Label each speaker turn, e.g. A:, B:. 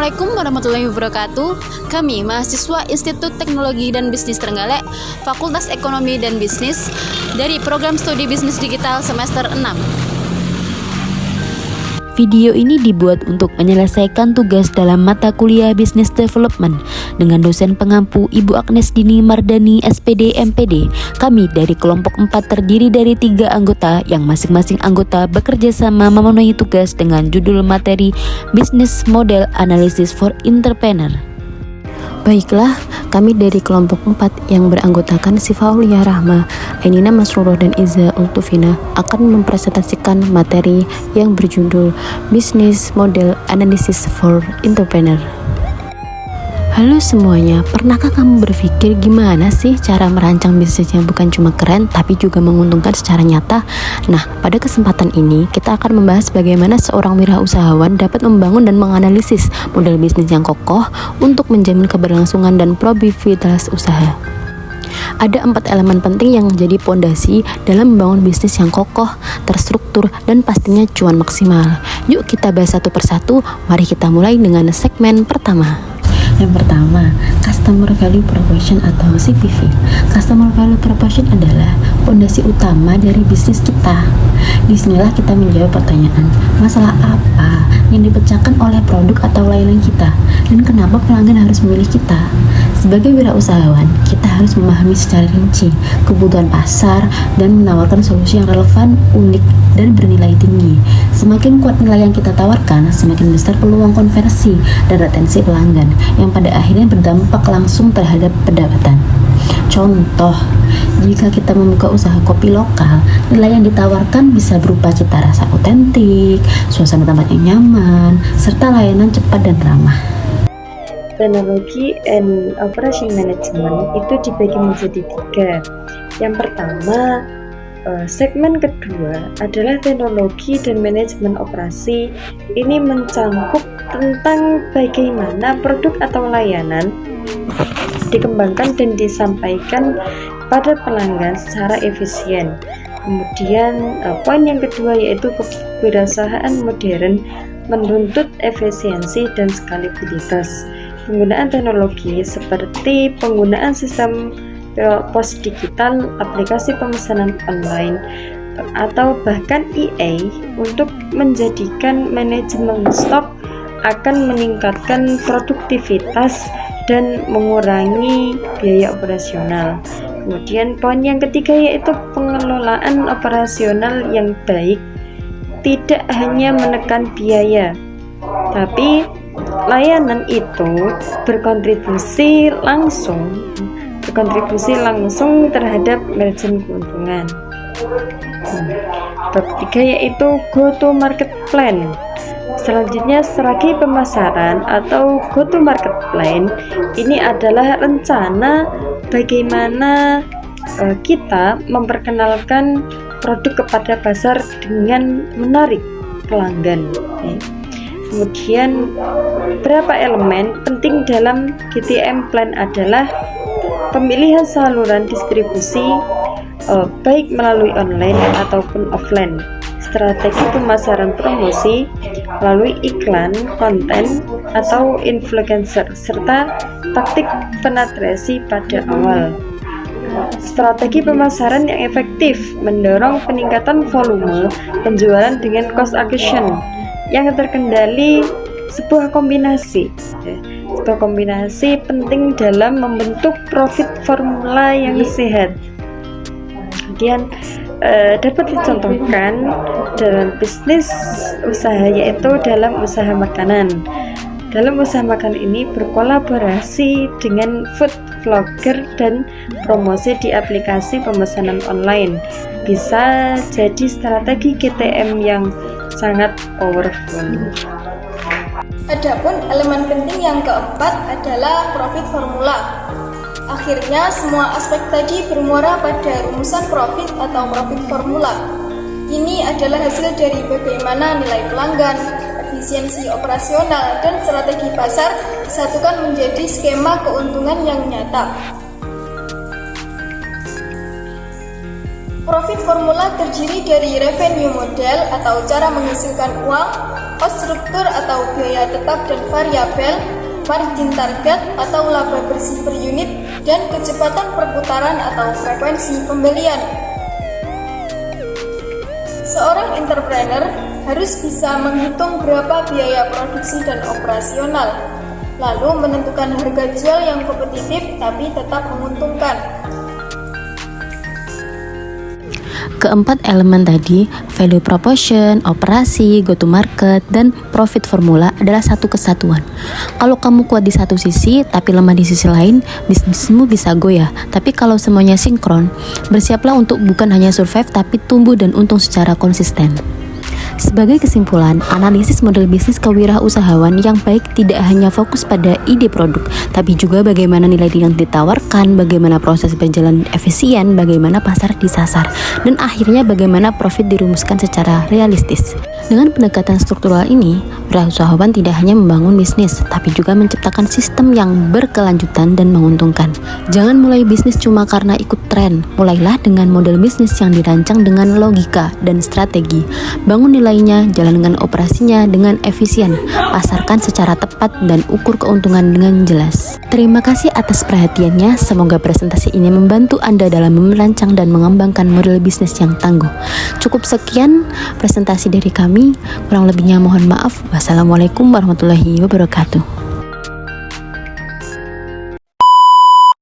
A: Assalamualaikum warahmatullahi wabarakatuh. Kami mahasiswa Institut Teknologi dan Bisnis Trenggalek, Fakultas Ekonomi dan Bisnis dari Program Studi Bisnis Digital semester 6.
B: Video ini dibuat untuk menyelesaikan tugas dalam mata kuliah Business Development dengan dosen pengampu Ibu Agnes Dini Mardani SPD MPD. Kami dari kelompok 4 terdiri dari 3 anggota yang masing-masing anggota bekerja sama memenuhi tugas dengan judul materi Business Model Analysis for Entrepreneur.
C: Baiklah, kami dari kelompok 4 yang beranggotakan Syifa Aulia Rahma, Ainina Masruroh dan Iza Ultufina akan mempresentasikan materi yang berjudul Business Model Analysis for Entrepreneur. Halo semuanya, pernahkah kamu berpikir gimana sih cara merancang bisnis yang bukan cuma keren tapi juga menguntungkan secara nyata? Nah, pada kesempatan ini kita akan membahas bagaimana seorang wirausahawan dapat membangun dan menganalisis model bisnis yang kokoh untuk menjamin keberlangsungan dan probabilitas usaha. Ada 4 elemen penting yang menjadi pondasi dalam membangun bisnis yang kokoh, terstruktur, dan pastinya cuan maksimal. Yuk kita bahas satu persatu, mari kita mulai dengan segmen pertama. Yang pertama, Customer Value Proposition atau CVP. Customer Value Proposition adalah fondasi utama dari bisnis kita. Disinilah kita menjawab pertanyaan, masalah apa yang dipecahkan oleh produk atau layanan kita, dan kenapa pelanggan harus memilih kita. Sebagai wirausahawan, kita harus memahami secara rinci kebutuhan pasar dan menawarkan solusi yang relevan, unik, dan bernilai tinggi. Semakin kuat nilai yang kita tawarkan, semakin besar peluang konversi dan retensi pelanggan yang pada akhirnya berdampak langsung terhadap pendapatan. Contoh, jika kita membuka usaha kopi lokal, nilai yang ditawarkan bisa berupa cita rasa otentik, suasana tempat yang nyaman, serta layanan cepat dan ramah.
D: Teknologi and Operation Management itu dibagi menjadi 3. Yang pertama, segmen kedua adalah teknologi dan manajemen operasi. Ini mencangkup tentang bagaimana produk atau layanan dikembangkan dan disampaikan pada pelanggan secara efisien. Kemudian poin yang kedua yaitu kewirausahaan modern menuntut efisiensi dan skalabilitas. Penggunaan teknologi seperti penggunaan sistem pos digital, aplikasi pemesanan online, atau bahkan EA untuk menjadikan manajemen stok akan meningkatkan produktivitas dan mengurangi biaya operasional. Kemudian poin yang ketiga yaitu pengelolaan operasional yang baik, tidak hanya menekan biaya, tapi layanan itu berkontribusi langsung terhadap margin keuntungan. Bab ketiga yaitu go to market plan. Selanjutnya, strategi pemasaran atau go to market plan ini adalah rencana bagaimana kita memperkenalkan produk kepada pasar dengan menarik pelanggan. Kemudian beberapa elemen penting dalam GTM plan adalah pemilihan saluran distribusi baik melalui online ataupun offline, strategi pemasaran promosi melalui iklan, konten, atau influencer, serta taktik penetrasi pada awal. Strategi pemasaran yang efektif mendorong peningkatan volume penjualan dengan cost acquisition yang terkendali. Sebuah kombinasi penting dalam membentuk profit formula yang sehat. Kemudian dapat dicontohkan dalam bisnis usaha yaitu dalam usaha makanan. Dalam usaha makan ini berkolaborasi dengan food vlogger dan promosi di aplikasi pemesanan online bisa jadi strategi GTM yang sangat powerful.
E: Adapun elemen penting yang keempat adalah profit formula. Akhirnya semua aspek tadi bermuara pada rumusan profit atau profit formula. Ini adalah hasil dari bagaimana nilai pelanggan, efisiensi operasional, dan strategi pasar disatukan menjadi skema keuntungan yang nyata. Profit formula terdiri dari revenue model atau cara menghasilkan uang, cost struktur atau biaya tetap dan variabel, margin target atau laba bersih per unit, dan kecepatan perputaran atau frekuensi pembelian. Seorang entrepreneur harus bisa menghitung berapa biaya produksi dan operasional, lalu menentukan harga jual yang kompetitif tapi tetap menguntungkan.
C: Keempat elemen tadi, value proposition, operasi, go to market, dan profit formula adalah satu kesatuan. Kalau kamu kuat di satu sisi tapi lemah di sisi lain, bisnismu bisa goyah. Tapi kalau semuanya sinkron, bersiaplah untuk bukan hanya survive tapi tumbuh dan untung secara konsisten. Sebagai kesimpulan, analisis model bisnis kewirausahaan yang baik tidak hanya fokus pada ide produk, tapi juga bagaimana nilai yang ditawarkan, bagaimana proses berjalan efisien, bagaimana pasar disasar, dan akhirnya bagaimana profit dirumuskan secara realistis. Dengan pendekatan struktural ini, wirausahawan tidak hanya membangun bisnis, tapi juga menciptakan sistem yang berkelanjutan dan menguntungkan. Jangan mulai bisnis cuma karena ikut tren, mulailah dengan model bisnis yang dirancang dengan logika dan strategi. Bangun nilainya, jalankan operasinya dengan efisien, pasarkan secara tepat, dan ukur keuntungan dengan jelas. Terima kasih atas perhatiannya, semoga presentasi ini membantu Anda dalam merancang dan mengembangkan model bisnis yang tangguh. Cukup sekian presentasi dari kami, kurang lebihnya mohon maaf. Wassalamualaikum warahmatullahi wabarakatuh.